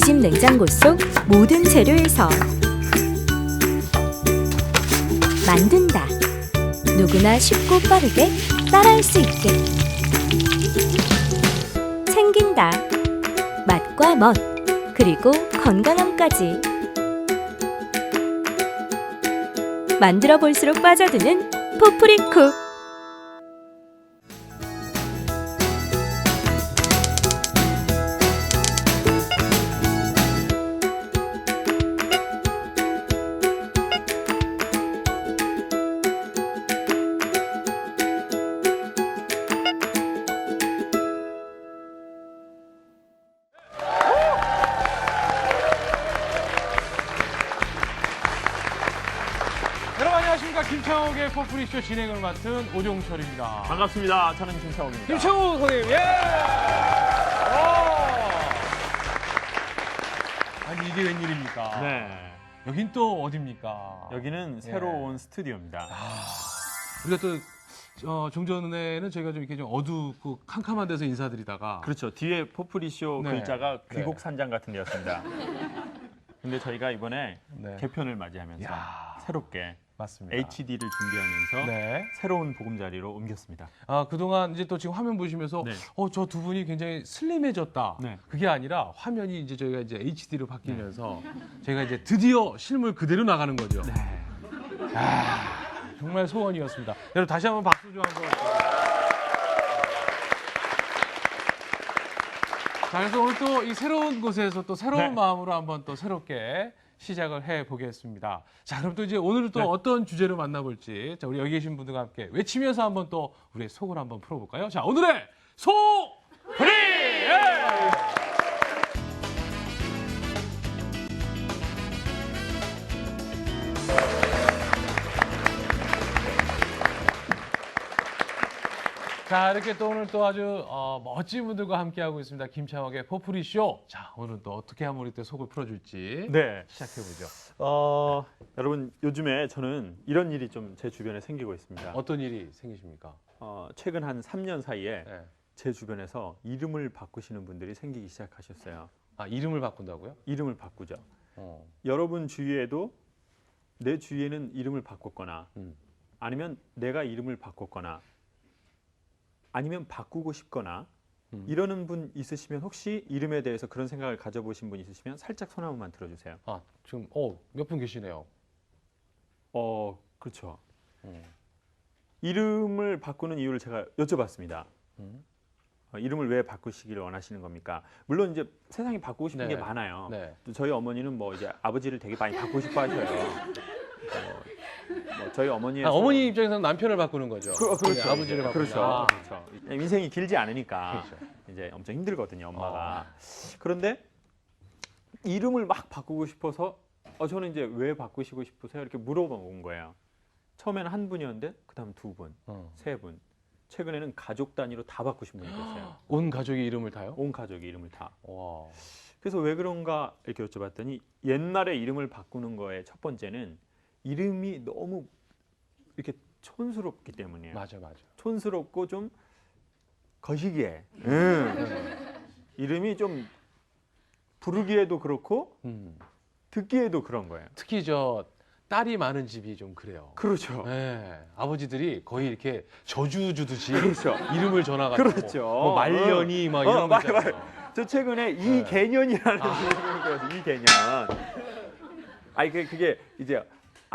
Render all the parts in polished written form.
우리 집 냉장고 속 모든 재료에서 만든다. 누구나 쉽고 빠르게 따라할 수 있게. 챙긴다. 맛과 멋, 그리고 건강함까지. 만들어 볼수록 빠져드는 포프리쿡. 여러분 안녕하십니까. 김창옥의 포프리쇼 진행을 맡은 오종철입니다. 반갑습니다. 저는 김창욱입니다. 김창옥 선생님, 예! 아니 이게 웬일입니까? 네. 여긴 또 어딥니까? 여기는 새로 온 스튜디오입니다. 우리가 또 종전에는 저희가 좀 이렇게 좀 어둡고 캄캄한 데서 인사드리다가 그렇죠. 뒤에 포프리쇼 네. 글자가 네. 귀곡산장 같은 데였습니다. 근데 저희가 이번에 네. 개편을 맞이하면서 야. 새롭게 맞습니다. HD를 준비하면서 네. 새로운 보금자리로 옮겼습니다. 그동안 이제 또 지금 화면 보시면서 네. 저 두 분이 굉장히 슬림해졌다. 네. 그게 아니라 화면이 이제 저희가 이제 HD로 바뀌면서 저희가 이제 드디어 실물 그대로 나가는 거죠. 네. 정말 소원이었습니다. 여러분 다시 한번 박수 좀 한번. 자, 그래서 오늘 또 이 새로운 곳에서 또 새로운 네. 마음으로 한번 또 새롭게 시작을 해 보겠습니다. 자, 그럼 또 이제 오늘은 또 네. 어떤 주제로 만나볼지, 자, 우리 여기 계신 분들과 함께 외치면서 한번 또 우리의 속을 한번 풀어볼까요? 자, 오늘의 속풀이! 예! 자, 이렇게 또 오늘 또 아주 멋진 분들과 함께하고 있습니다. 김창옥의 포프리 쇼. 자, 오늘은 또 어떻게 하면 우리 또 속을 풀어줄지 네. 시작해보죠. 여러분 요즘에 저는 이런 일이 좀 제 주변에 생기고 있습니다. 어떤 일이 생기십니까? 최근 한 3년 사이에 네. 제 주변에서 이름을 바꾸시는 분들이 생기기 시작하셨어요. 이름을 바꾼다고요? 이름을 바꾸죠. 어. 여러분 주위에도 내 주위에는 이름을 바꿨거나 음. 아니면 내가 이름을 바꿨거나 아니면 바꾸고 싶거나 이러는 분 있으시면 혹시 이름에 대해서 그런 생각을 가져보신 분 있으시면 살짝 손 한 번만 들어주세요. 지금 몇 분 계시네요. 그렇죠. 음. 이름을 바꾸는 이유를 제가 여쭤봤습니다. 음. 이름을 왜 바꾸시기를 원하시는 겁니까? 물론 이제 세상이 바꾸고 싶은 네. 게 많아요. 네. 또 저희 어머니는 뭐 이제 아버지를 되게 많이 바꾸고 싶어 하셔요. 뭐 저희 어머니의 어머니 입장에서는 남편을 바꾸는 거죠. 그렇죠. 네, 아버지를 바꾸는 그렇죠. 그렇죠. 인생이 길지 않으니까 그렇죠. 이제 엄청 힘들거든요, 엄마가. 그런데 이름을 막 바꾸고 싶어서 저는 이제 왜 바꾸시고 싶으세요? 이렇게 물어본 거예요. 처음에는 한 분이었는데 그다음 두 분, 세 분. 최근에는 가족 단위로 다 바꾸신 분이 계세요. 온 가족이 이름을 다요? 온 가족이 이름을 다. 와. 그래서 왜 그런가 이렇게 여쭤봤더니 옛날에 이름을 바꾸는 거의 첫 번째는 이름이 너무 이렇게 촌스럽기 때문이에요. 맞아. 촌스럽고 좀 거시기해. 이름이 좀 부르기에도 그렇고 듣기에도 그런 거예요. 특히 딸이 많은 집이 좀 그래요. 그렇죠. 네, 아버지들이 거의 이렇게 저주 주듯이 그렇죠. 이름을 전화가지고 그렇죠. 뭐 말년이 막 이런 거 있잖아요. 저 최근에 네. 이개년이라는 이름을 배워서 이개년. 그게 이제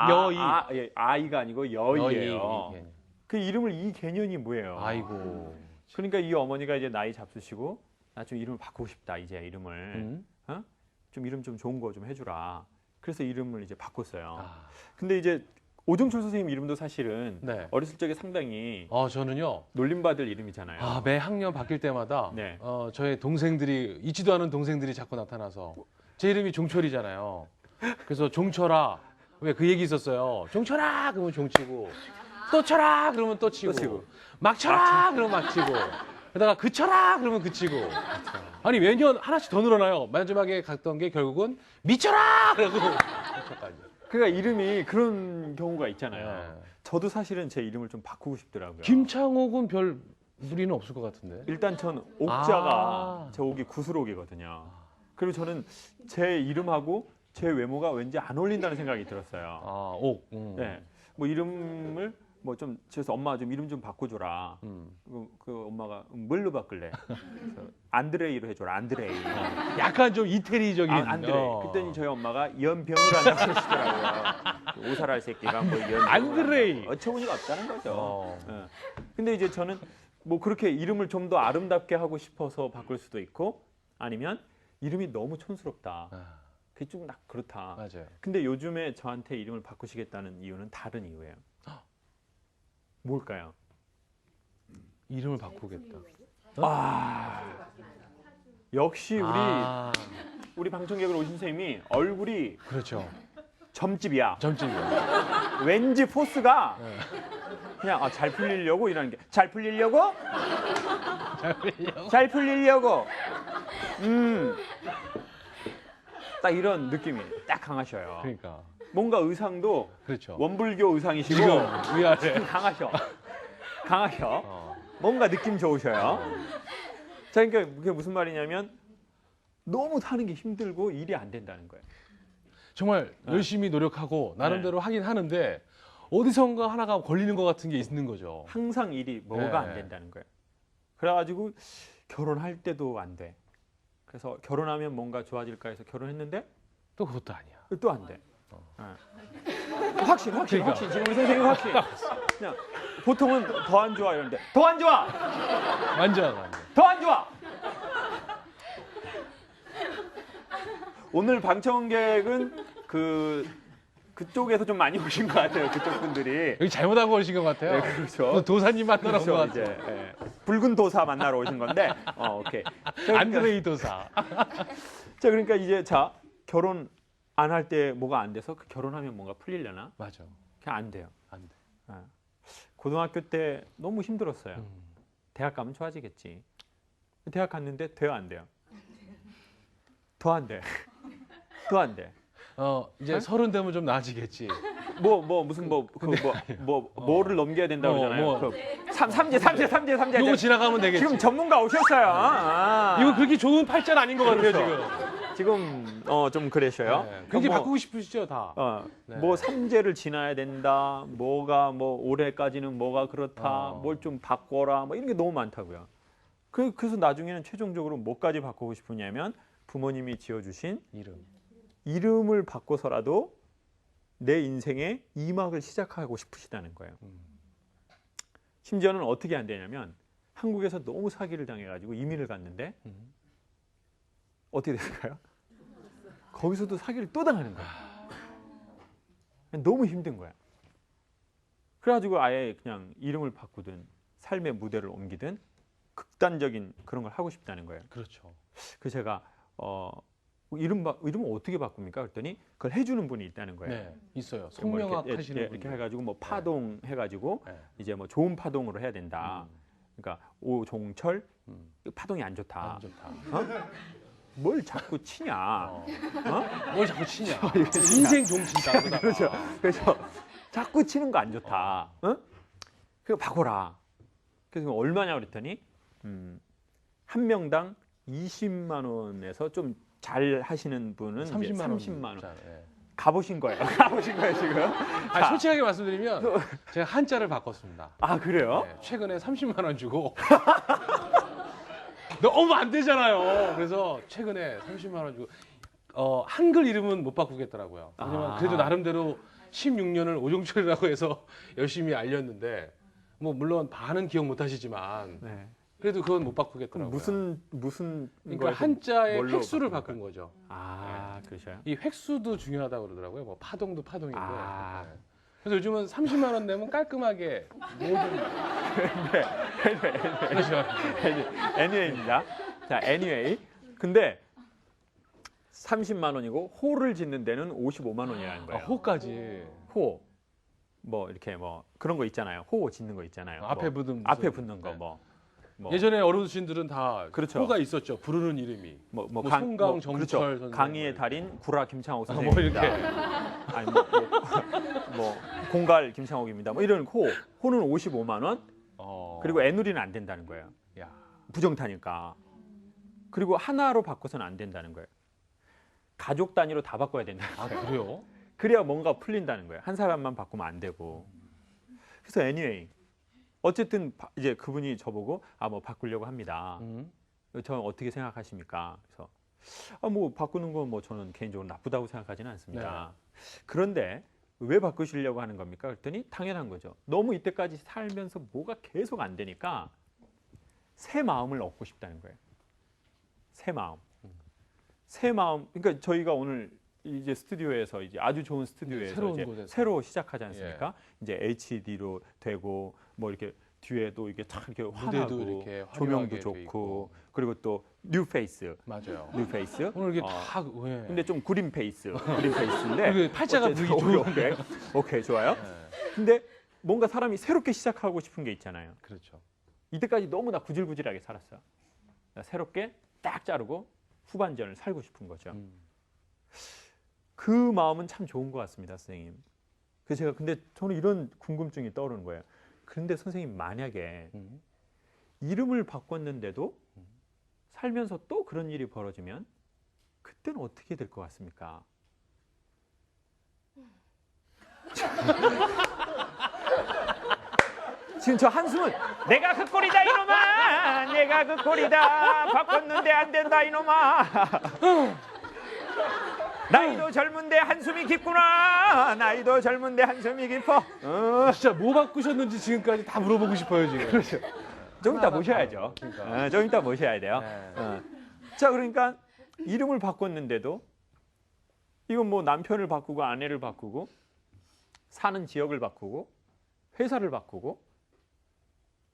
여의. 아이가 아니고 여의예요. 여의. 그 이름을 이개년이 뭐예요? 아이고. 그러니까 이 어머니가 이제 나이 잡수시고 나 좀 이름을 바꾸고 싶다. 이제 이름을 좀 이름 좀 좋은 거 좀 해주라. 그래서 이름을 이제 바꿨어요. 근데 이제 오종철 선생님 이름도 사실은 네. 어렸을 적에 상당히 저는요. 놀림받을 이름이잖아요. 매 학년 바뀔 때마다 네. 저의 동생들이 있지도 않은 동생들이 자꾸 나타나서 제 이름이 종철이잖아요. 그래서 종철아 왜 그 얘기 있었어요. 종철아 그러면 종치고 또 쳐라 그러면 또 치고, 또 치고. 막 쳐라 그러면 막 치고 그러다가 그쳐라 그러면 그치고 아니 매년 하나씩 더 늘어나요. 마지막에 갔던 게 결국은 미쳐라 그러고 그러니까 이름이 그런 경우가 있잖아요. 네. 저도 사실은 제 이름을 좀 바꾸고 싶더라고요. 김창옥은 별 무리는 없을 것 같은데. 일단 전 옥자가 제 옥이 구슬옥이거든요. 그리고 저는 제 이름하고 제 외모가 왠지 안 어울린다는 생각이 들었어요. 아, 옥. 네, 뭐 이름을 뭐 좀 그래서 엄마 좀 이름 좀 바꿔줘라. 음. 그 엄마가 뭘로 바꿀래? 그래서 안드레이로 해줘라. 안드레이. 약간 좀 이태리적인. 안드레이. 그랬더니 저희 엄마가 연병을 한다고 그러시더라고요. 오살할 새끼가 뭐 연병을 안드레이. 어처구니가 없다는 거죠. 어. 예. 근데 이제 저는 뭐 그렇게 이름을 좀 더 아름답게 하고 싶어서 바꿀 수도 있고 아니면 이름이 너무 촌스럽다. 아, 그게 좀 딱 그렇다. 맞아요. 근데 요즘에 저한테 이름을 바꾸시겠다는 이유는 다른 이유예요. 뭘까요? 이름을 바꾸겠다. 역시 아, 우리 방청객으로 오신 선생님이 얼굴이 그렇죠. 점집이야. 점집이요. 왠지 포스가 네. 그냥 잘 풀리려고 이러는 게 잘 풀리려고? 잘 풀리려고. 잘 풀리려고. 딱 이런 느낌이 딱 강하셔요. 그러니까. 뭔가 의상도 그렇죠. 원불교 의상이시고 지금 위아래. 강하셔. 강하셔. 어. 뭔가 느낌 좋으셔요. 자, 그러니까 그게 무슨 말이냐면 너무 사는 게 힘들고 일이 안 된다는 거예요. 정말 열심히 노력하고 나름대로 하긴 하는데 어디선가 하나가 걸리는 것 같은 게 있는 거죠. 항상 일이 뭐가 네. 안 된다는 거예요. 그래가지고 결혼할 때도 안 돼. 그래서 결혼하면 뭔가 좋아질까 해서 결혼했는데 또 그것도 아니야. 또 안 돼. 확신. 그러니까. 지금 우리 선생님 확신. 그냥 보통은 더 안 좋아 이러는데 더 안 좋아. 완전 안 돼. 더 안 좋아. 오늘 방청객은 그쪽에서 좀 많이 오신 것 같아요. 그쪽 분들이. 여기 잘못하고 오신 것 같아요. 네, 그렇죠. 도사님 만나러 온 것 그렇죠. 같아요. 이제 붉은 도사 만나러 오신 건데, 오케이. 자, 안드레이 도사. 그러니까 이제 결혼 안 할 때 뭐가 안 돼서 결혼하면 뭔가 풀리려나? 맞아. 그냥 안 돼요. 안 돼. 고등학교 때 너무 힘들었어요. 음. 대학 가면 좋아지겠지. 대학 갔는데 돼요, 안 돼요? 더 안 돼. 더 안 돼. 이제 30 되면 좀 나아지겠지. 무슨 뭐를 넘겨야 된다고 그러잖아요. 뭐. 삼재. 요거 지나가면 되겠지. 지금 전문가 오셨어요. 이거 그렇게 좋은 팔자는 아닌 것 같아요, 그렇죠. 지금. 지금 좀 그러셔요. 네. 그게 바꾸고 싶으시죠, 다. 네. 뭐 삼재를 지나야 된다. 뭐가 뭐 올해까지는 뭐가 그렇다. 뭘 좀 바꿔라. 뭐 이런 게 너무 많다고요. 그래서 나중에는 최종적으로 뭐까지 바꾸고 싶으냐면 부모님이 지어주신 이름을 바꿔서라도 내 인생의 2막을 시작하고 싶으시다는 거예요. 심지어는 어떻게 안 되냐면 한국에서 너무 사기를 당해가지고 이민을 갔는데 어떻게 됐을까요? 거기서도 사기를 또 당하는 거야. 너무 힘든 거야. 그래가지고 아예 그냥 이름을 바꾸든 삶의 무대를 옮기든 극단적인 그런 걸 하고 싶다는 거예요. 그렇죠. 그래서 제가 이름을 어떻게 바꿉니까? 그랬더니 그걸 해주는 분이 있다는 거예요. 네, 있어요. 뭐 성명학 이렇게, 하시는 분. 이렇게 해가지고 뭐 파동 해가지고 네. 이제 뭐 좋은 파동으로 해야 된다. 그러니까 오종철 파동이 안 좋다. 안 좋다. 뭘 자꾸 치냐? 뭘 자꾸 치냐. 인생 종친다. 그렇죠. 그래서 자꾸 치는 거 안 좋다. 그거 바꿔라. 그래서 얼마냐 그랬더니 한 명당 20만 원에서 좀 잘 하시는 분은 30만 원. 네. 가보신 거예요. 가보신 거예요 지금. 솔직하게 말씀드리면 제가 한자를 바꿨습니다. 아 그래요? 네, 최근에 30만 원 주고 너무 안 되잖아요. 그래서 최근에 30만 원 주고 한글 이름은 못 바꾸겠더라고요. 왜냐면 그래도 나름대로 16년을 오종철이라고 해서 열심히 알렸는데 뭐 물론 반은 기억 못 하시지만 네. 그래도 그건 못 바꾸겠더라고요. 무슨 그러니까 한자의 뭘로 획수를 바꾼 바꾼 거죠. 그러셔요? 이 획수도 중요하다고 그러더라고요. 뭐 파동도 파동인데. 아. 네. 그래서 요즘은 30만 원 내면 깔끔하게 모든 그렇죠. Anywayb니다. 자, anyway. 근데 30만 원이고 호를 짓는 데는 55만 원이라는 거예요. 호까지. 호. 뭐 이렇게 뭐 그런 거 있잖아요. 호 짓는 거 있잖아요. 앞에 뭐, 붙는 앞에 무슨- 붙는 거 네. 뭐. 예전에 어르신들은 다 그렇죠. 호가 있었죠. 부르는 이름이. 뭐 송강 정철 그렇죠. 선생님. 강의의 달인 구라 김창옥 뭐 선생님입니다. 이렇게. 아니 뭐 공갈 김창옥입니다. 뭐 이런 호는 55만 원. 그리고 애누리는 안 된다는 거예요. 야. 부정타니까. 그리고 하나로 바꿔서는 안 된다는 거예요. 가족 단위로 다 바꿔야 된다. 아 그래요? 그래야 뭔가 풀린다는 거예요. 한 사람만 바꾸면 안 되고. 그래서 anyway 어쨌든 이제 그분이 저보고 뭐 바꾸려고 합니다. 저는 어떻게 생각하십니까? 그래서 뭐 바꾸는 건 뭐 저는 개인적으로 나쁘다고 생각하지는 않습니다. 그런데 왜 바꾸시려고 하는 겁니까? 그랬더니 당연한 거죠. 너무 이때까지 살면서 뭐가 계속 안 되니까 새 마음을 얻고 싶다는 거예요. 새 마음. 새 마음. 그러니까 저희가 오늘 이제 스튜디오에서 이제 아주 좋은 스튜디오에서 새로운 이제 곳에서. 새로 시작하지 않습니까? 이제 HD로 되고 뭐 이렇게 뒤에도 이게 참 이렇게 무대도 환하고 이렇게 화려하게 조명도 돼 좋고 있고. 그리고 또 뉴 페이스. 맞아요. 뉴 페이스. 오늘 이게 다 왜? 근데 좀 그린 페이스. 그린 페이스인데 그게 팔자가 어쨌든 보기 좋은. 오케이. 오케이, 좋아요. 네. 근데 뭔가 사람이 새롭게 시작하고 싶은 게 있잖아요. 그렇죠. 이때까지 너무나 구질구질하게 살았어요. 새롭게 딱 자르고 후반전을 살고 싶은 거죠. 그 마음은 참 좋은 것 같습니다, 선생님. 그래서 제가 근데 저는 이런 궁금증이 떠오르는 거예요. 그런데 선생님 만약에 이름을 바꿨는데도 살면서 또 그런 일이 벌어지면 그때는 어떻게 될 것 같습니까? 지금 저 한숨은 내가 그 꼴이다 이놈아, 내가 그 꼴이다, 바꿨는데 안 된다 이놈아. 나이도 젊은데 한숨이 깊구나, 나이도 젊은데 한숨이 깊어. 진짜 뭐 바꾸셨는지 지금까지 다 물어보고 싶어요 지금. 그렇죠. 좀 이따 모셔야죠. 그러니까. 좀 이따 모셔야 돼요. 네. 자, 그러니까 이름을 바꿨는데도 이건 뭐 남편을 바꾸고 아내를 바꾸고 사는 지역을 바꾸고 회사를 바꾸고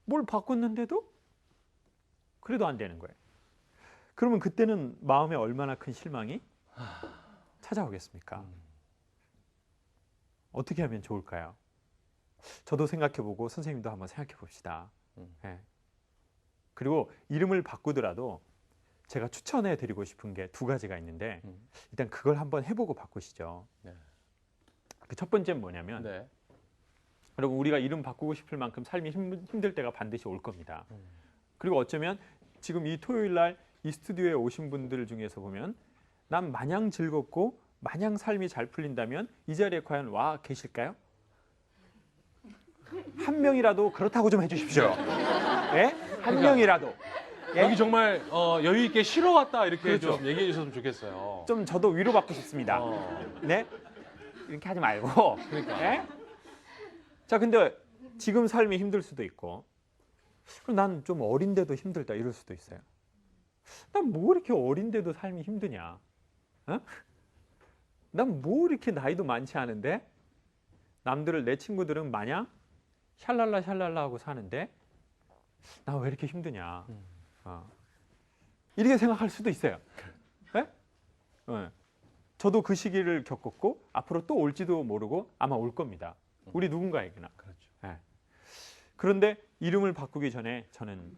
뭘 바꿨는데도 그래도 안 되는 거예요. 그러면 그때는 마음에 얼마나 큰 실망이 찾아오겠습니까? 어떻게 하면 좋을까요? 저도 생각해보고 선생님도 한번 생각해 봅시다. 네. 그리고 이름을 바꾸더라도 제가 추천해 드리고 싶은 게 두 가지가 있는데 일단 그걸 한번 해보고 바꾸시죠. 네. 그 첫 번째는 뭐냐면 네. 여러분 우리가 이름 바꾸고 싶을 만큼 삶이 힘들 때가 반드시 올 겁니다. 그리고 어쩌면 지금 이 토요일 날 이 스튜디오에 오신 분들 중에서 보면 난 마냥 즐겁고 마냥 삶이 잘 풀린다면 이 자리에 과연 와 계실까요? 한 명이라도 그렇다고 좀 해주십시오. 예? 한 명이라도. 예? 여기 정말 여유 있게 쉬러 왔다 이렇게 그렇죠. 좀 얘기해 주셨으면 좋겠어요. 좀 저도 위로받고 싶습니다. 네? 이렇게 하지 말고. 그러니까. 예? 자, 근데 지금 삶이 힘들 수도 있고, 그럼 난 좀 어린데도 힘들다 이럴 수도 있어요. 난 뭐 이렇게 어린데도 삶이 힘드냐? 어? 난 뭐 이렇게 나이도 많지 않은데 남들을 내 친구들은 마냥 샬랄라 샬랄라 하고 사는데 나 왜 이렇게 힘드냐? 이렇게 생각할 수도 있어요. 네? 네. 저도 그 시기를 겪었고 앞으로 또 올지도 모르고 아마 올 겁니다. 우리 누군가에게나. 그렇죠. 네. 그런데 이름을 바꾸기 전에 저는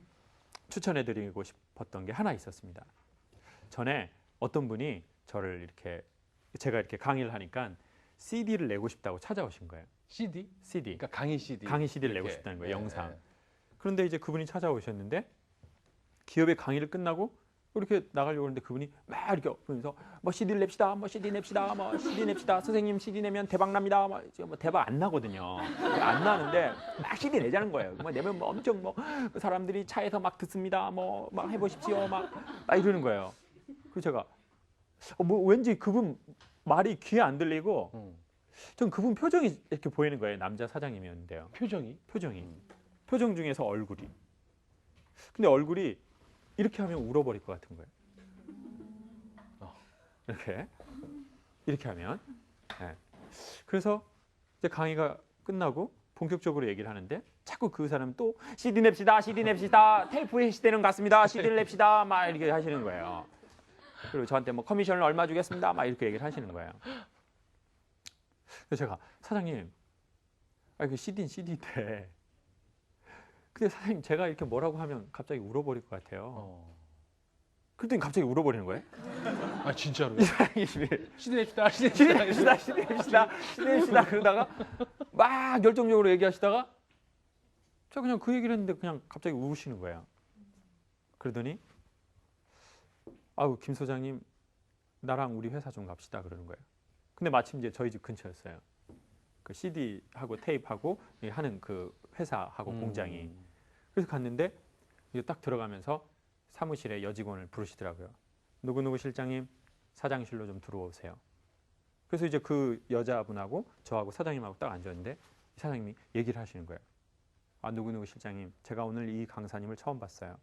추천해드리고 싶었던 게 하나 있었습니다. 전에 어떤 분이 저를 이렇게 제가 이렇게 강의를 하니까 CD를 내고 싶다고 찾아오신 거예요. CD? CD. 그러니까 강의 CD. 강의 CD를 내고 이렇게. 싶다는 거예요. 네, 영상. 네. 그런데 이제 그분이 찾아오셨는데 기업의 강의를 끝나고 이렇게 나가려고 하는데 그분이 막 이렇게 보면서 뭐 CD를 냅시다, 뭐 CD 냅시다, 뭐 CD 냅시다. 선생님 CD 내면 대박 납니다. 뭐 대박 안 나거든요. 안 나는데 막 CD 내자는 거예요. 뭐 내면 뭐 엄청 뭐 사람들이 차에서 막 듣습니다. 뭐 막 해보십시오. 막 이러는 거예요. 그래서 제가 뭐 왠지 그분 말이 귀에 안 들리고 전 그분 표정이 이렇게 보이는 거예요. 남자 사장님이었는데요. 표정이? 표정 중에서 얼굴이. 근데 얼굴이 이렇게 하면 울어버릴 것 같은 거예요. 이렇게 하면. 네. 그래서 이제 강의가 끝나고 본격적으로 얘기를 하는데 자꾸 그 사람 또 CD 냅시다, CD 냅시다, 테이프의 시대는 같습니다, CD를 냅시다, 막 이렇게 하시는 거예요. 그리고 저한테 뭐 커미션을 얼마 주겠습니다, 막 이렇게 얘기를 하시는 거예요. 그래서 제가 사장님, 그 CD는 CD인데. 근데 사장님 제가 이렇게 뭐라고 하면 갑자기 울어버릴 것 같아요. 그랬더니 갑자기 울어버리는 거예요. 아 진짜로요? CD 냅시다. CD 냅시다. CD 냅시다 그러다가 막 열정적으로 얘기하시다가 저 그냥 그 얘기를 했는데 그냥 갑자기 우시는 거예요. 그러더니 아우 김 소장님 나랑 우리 회사 좀 갑시다 그러는 거예요. 근데 마침 이제 저희 집 근처였어요. 그 CD하고 테이프하고 하는 그 회사하고 공장이. 그래서 갔는데 이제 딱 들어가면서 사무실에 여직원을 부르시더라고요. 누구누구 실장님 사장실로 좀 들어오세요. 그래서 이제 그 여자분하고 저하고 사장님하고 딱 앉았는데 사장님이 얘기를 하시는 거예요. 아, 누구누구 실장님, 제가 오늘 이 강사님을 처음 봤어요.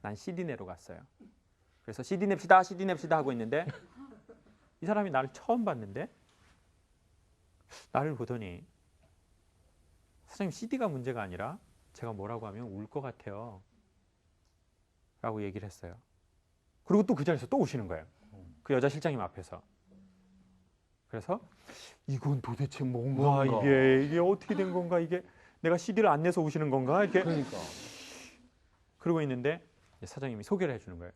난 CD 내러 갔어요. 그래서 CD 냅시다, CD 냅시다 하고 있는데 이 사람이 나를 처음 봤는데 나를 보더니 사장님 CD가 문제가 아니라 제가 뭐라고 하면 울 것 같아요. 라고 얘기를 했어요. 그리고 또 그 자리에서 또 우시는 거예요. 그 여자 실장님 앞에서. 그래서 이건 도대체 뭔가 이게 어떻게 된 건가 이게 내가 CD를 안 내서 우시는 건가 이렇게 그러니까. 그러고 있는데 사장님이 소개를 해주는 거예요.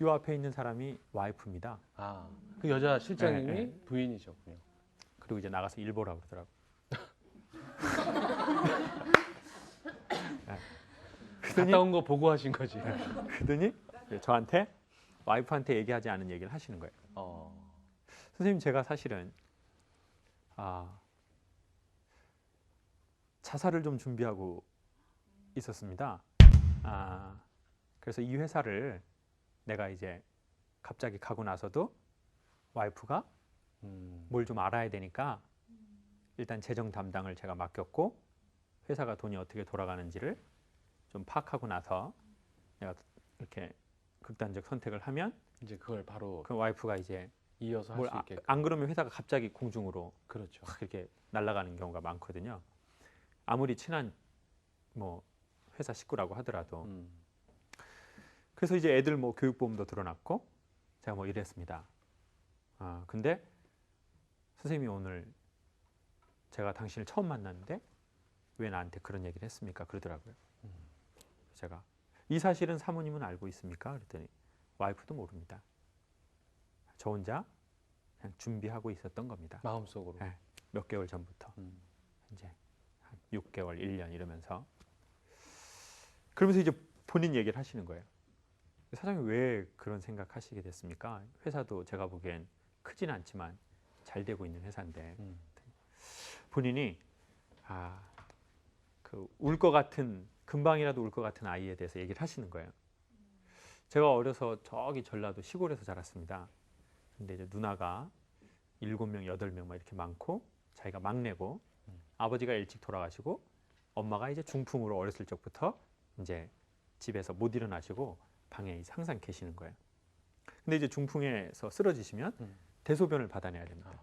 이 앞에 있는 사람이 와이프입니다. 아, 그 여자 실장님이 네, 네. 부인이셨군요. 그리고 이제 나가서 일 보라고 그러더라고. 갔다 온 거 보고 하신 거지. 그러더니 저한테 와이프한테 얘기하지 않은 얘기를 하시는 거예요. 선생님, 제가 사실은 자살을 좀 준비하고 있었습니다. 그래서 이 회사를 내가 이제 갑자기 가고 나서도 와이프가 뭘 좀 알아야 되니까 일단 재정 담당을 제가 맡겼고 회사가 돈이 어떻게 돌아가는지를 좀 파악하고 나서 내가 이렇게 극단적 선택을 하면 이제 그걸 바로 그 와이프가 이제 이어서 할 수 있게. 안 그러면 회사가 갑자기 공중으로 그렇죠. 확 이렇게 날아가는 경우가 많거든요. 아무리 친한 뭐 회사 식구라고 하더라도. 그래서 이제 애들 뭐 교육보험도 들어놨고 제가 뭐 이랬습니다. 근데 선생님이 오늘 제가 당신을 처음 만났는데 왜 나한테 그런 얘기를 했습니까? 그러더라고요. 제가 이 사실은 사모님은 알고 있습니까? 그랬더니 와이프도 모릅니다. 저 혼자 그냥 준비하고 있었던 겁니다. 마음속으로. 네, 몇 개월 전부터 이제 한 6개월, 1년 이러면서 그러면서 이제 본인 얘기를 하시는 거예요. 사장님 왜 그런 생각하시게 됐습니까? 회사도 제가 보기엔 크진 않지만 잘 되고 있는 회사인데 본인이 그 울 것 같은 금방이라도 울 것 같은 아이에 대해서 얘기를 하시는 거예요. 제가 어려서 저기 전라도 시골에서 자랐습니다. 근데 이제 누나가 7명, 8명 막 이렇게 많고 자기가 막내고 아버지가 일찍 돌아가시고 엄마가 이제 중풍으로 어렸을 적부터 이제 집에서 못 일어나시고 방에 항상 계시는 거예요. 근데 이제 중풍에서 쓰러지시면 대소변을 받아내야 됩니다.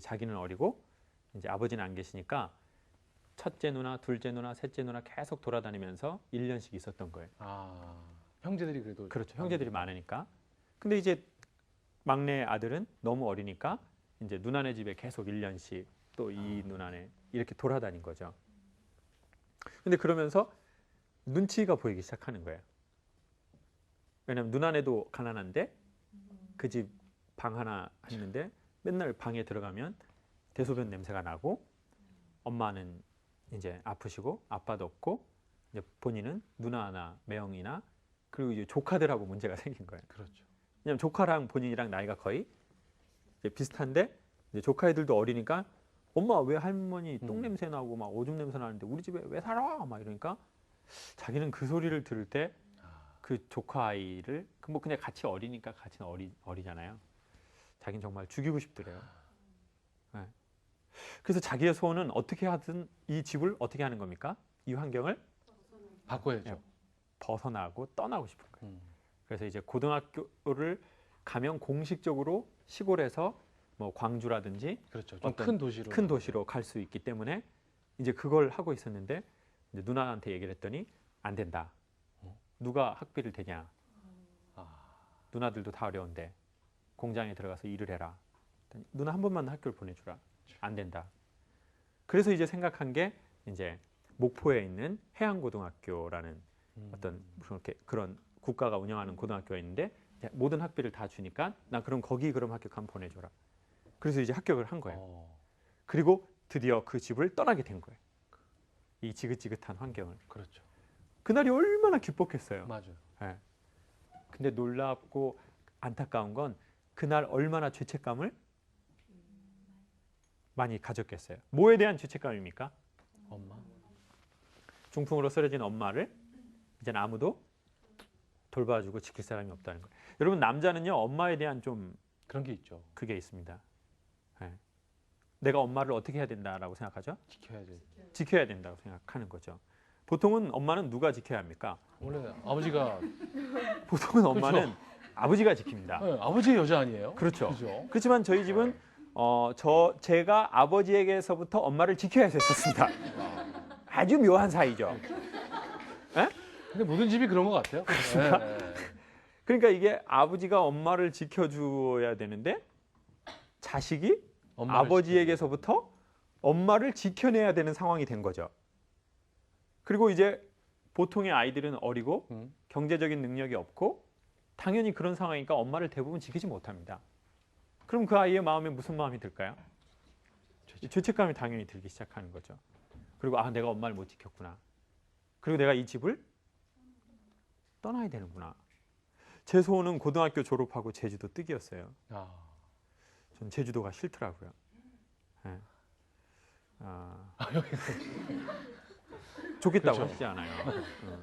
자기는 어리고 이제 아버지는 안 계시니까 첫째 누나, 둘째 누나, 셋째 누나 계속 돌아다니면서 1년씩 있었던 거예요. 형제들이 그래도 그렇죠. 형제들이 많으니까. 근데 이제 막내 아들은 너무 어리니까 이제 누나네 집에 계속 1년씩 또 이 누나네 이렇게 돌아다닌 거죠. 근데 그러면서 눈치가 보이기 시작하는 거예요. 왜냐면 누나네도 가난한데 그 집 방 하나 했는데 맨날 방에 들어가면 대소변 냄새가 나고 엄마는 이제 아프시고 아빠도 없고 이제 본인은 누나나 매형이나 그리고 이제 조카들하고 문제가 생긴 거예요. 그렇죠. 왜냐면 조카랑 본인이랑 나이가 거의 이제 비슷한데 이제 조카 애들도 어리니까 엄마 왜 할머니 똥 냄새 나고 막 오줌 냄새 나는데 우리 집에 왜 살아? 막 이러니까 자기는 그 소리를 들을 때 그 조카 아이를 뭐 그냥 같이 어리니까 같이 어리잖아요. 자기는 정말 죽이고 싶더래요. 네. 그래서 자기의 소원은 어떻게 하든 이 집을 어떻게 하는 겁니까? 이 환경을 바꿔야죠. 네. 벗어나고 떠나고 싶은 거예요. 그래서 이제 고등학교를 가면 공식적으로 시골에서 뭐 광주라든지 그렇죠. 좀 큰 도시로 갈 수 있기 때문에 이제 그걸 하고 있었는데 이제 누나한테 얘기를 했더니 안 된다. 누가 학비를 대냐? 누나들도 다 어려운데 공장에 들어가서 일을 해라. 누나 한 번만 학교를 보내주라. 안 된다. 그래서 이제 생각한 게 이제 목포에 있는 해양고등학교라는 어떤 이렇게 그런 국가가 운영하는 고등학교가 있는데 모든 학비를 다 주니까 나 그럼 거기 그럼 합격하면 보내줘라. 그래서 이제 합격을 한 거예요. 그리고 드디어 그 집을 떠나게 된 거예요. 이 지긋지긋한 환경을. 그렇죠. 그날이 얼마나 기뻤겠어요. 맞아요. 네. 근데 놀랍고 안타까운 건 그날 얼마나 죄책감을 많이 가졌겠어요. 뭐에 대한 죄책감입니까? 엄마. 중풍으로 쓰러진 엄마를 이제 아무도 돌봐주고 지킬 사람이 없다는 거예요. 여러분 남자는요 엄마에 대한 좀 그런 게 있죠. 그게 있습니다. 네. 내가 엄마를 어떻게 해야 된다라고 생각하죠? 지켜야지. 지켜야 된다고 생각하는 거죠. 보통은 엄마는 누가 지켜야 합니까? 원래 아버지가 보통은 엄마는 아버지가 지킵니다. 네, 아버지의 여자 아니에요? 그렇죠. 그죠? 그렇지만 저희 집은 제가 아버지에게서부터 엄마를 지켜야 했었습니다. 아주 묘한 사이죠. 근데 모든 집이 그런 것 같아요. 그렇습니까? 네, 네. 그러니까 이게 아버지가 엄마를 지켜줘야 되는데 자식이 엄마를 아버지에게서부터 엄마를 지켜내야 되는 상황이 된 거죠. 그리고 이제 보통의 아이들은 어리고 경제적인 능력이 없고 당연히 그런 상황이니까 엄마를 대부분 지키지 못합니다. 그럼 그 아이의 마음에 무슨 마음이 들까요? 죄책감이 당연히 들기 시작하는 거죠. 그리고 내가 엄마를 못 지켰구나. 그리고 내가 이 집을 떠나야 되는구나. 제 소원은 고등학교 졸업하고 제주도 뜨기였어요. 전 제주도가 싫더라고요. 네. 좋겠다고 그렇죠. 하시지 않아요.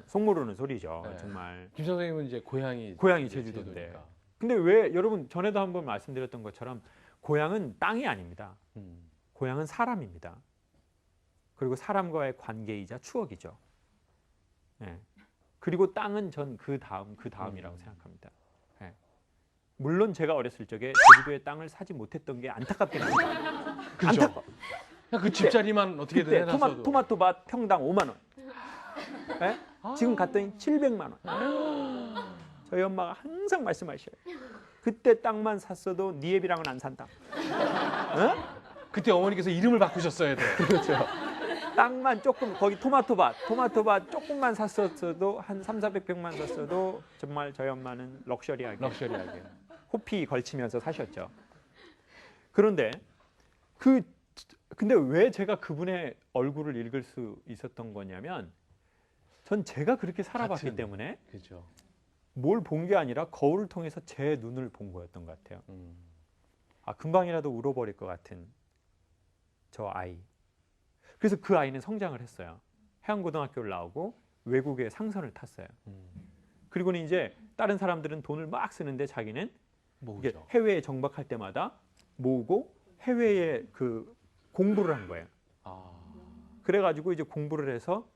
속 모르는 소리죠. 네. 정말. 김 선생님은 이제 고향이 제주도인데. 제주도니까. 근데 왜 여러분 전에도 한번 말씀드렸던 것처럼 고향은 땅이 아닙니다. 고향은 사람입니다. 그리고 사람과의 관계이자 추억이죠. 네. 그리고 땅은 전 그 다음이라고 생각합니다. 네. 물론 제가 어렸을 적에 제주도의 땅을 사지 못했던 게 안타깝긴 합니다. 그렇죠. 그냥 그 집자리만 어떻게든 그때 해놨어도. 토마토밭 평당 5만 원. 네? 지금 갔더니 700만 원. 저희 엄마가 항상 말씀하셔요. 그때 땅만 샀어도 네 애비랑은 안 산다. 그때 어머니께서 이름을 바꾸셨어야 돼. 그렇죠. 땅만 조금 거기 토마토밭 조금만 샀었어도 한 3,400평만 샀어도 정말 저희 엄마는 럭셔리하게 호피 걸치면서 사셨죠. 그런데 근데 왜 제가 그분의 얼굴을 읽을 수 있었던 거냐면 전 제가 그렇게 살아봤기 때문에 그렇죠. 뭘 본 게 아니라 거울을 통해서 제 눈을 본 거였던 것 같아요. 금방이라도 울어버릴 것 같은 저 아이. 그래서 그 아이는 성장을 했어요. 해안고등학교를 나오고 외국에 상선을 탔어요. 그리고는 이제 다른 사람들은 돈을 막 쓰는데 자기는 이게 해외에 정박할 때마다 모으고 해외에 그 공부를 한 거예요. 그래가지고 이제 공부를 해서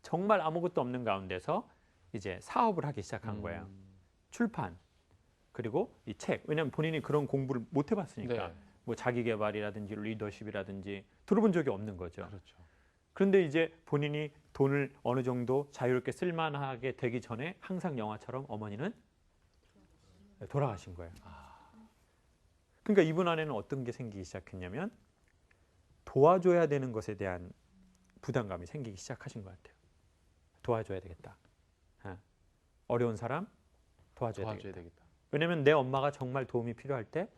정말 아무것도 없는 가운데서 이제 사업을 하기 시작한 거예요. 출판 그리고 이 책. 왜냐하면 본인이 그런 공부를 못 해봤으니까. 네. 뭐 자기 개발이라든지 리더십이라든지 들어본 적이 없는 거죠. 그렇죠. 그런데 이제 본인이 돈을 어느 정도 자유롭게 쓸만하게 되기 전에 항상 영화처럼 어머니는 돌아가신 거예요. 그러니까 이분 안에는 어떤 게 생기기 시작했냐면 도와줘야 되는 것에 대한 부담감이 생기기 시작하신 것 같아요. 도와줘야 되겠다. 어려운 사람 도와줘야 되겠다. 왜냐하면 내 엄마가 정말 도움이 필요할 때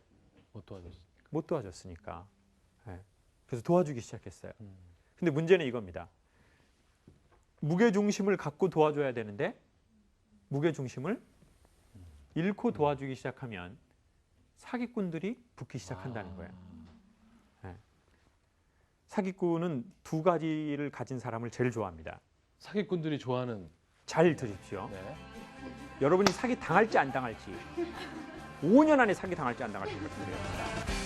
못 도와줬으니까. 그래서 도와주기 시작했어요. 근데 문제는 이겁니다. 무게중심을 갖고 도와줘야 되는데 무게중심을 잃고 도와주기 시작하면 사기꾼들이 붙기 시작한다는 거예요. 사기꾼은 두 가지를 가진 사람을 제일 좋아합니다. 사기꾼들이 좋아하는. 잘 들으십시오. 네. 여러분이 사기 당할지 안 당할지 5년 안에 사기 당할지 안 당할지 말씀드립니다.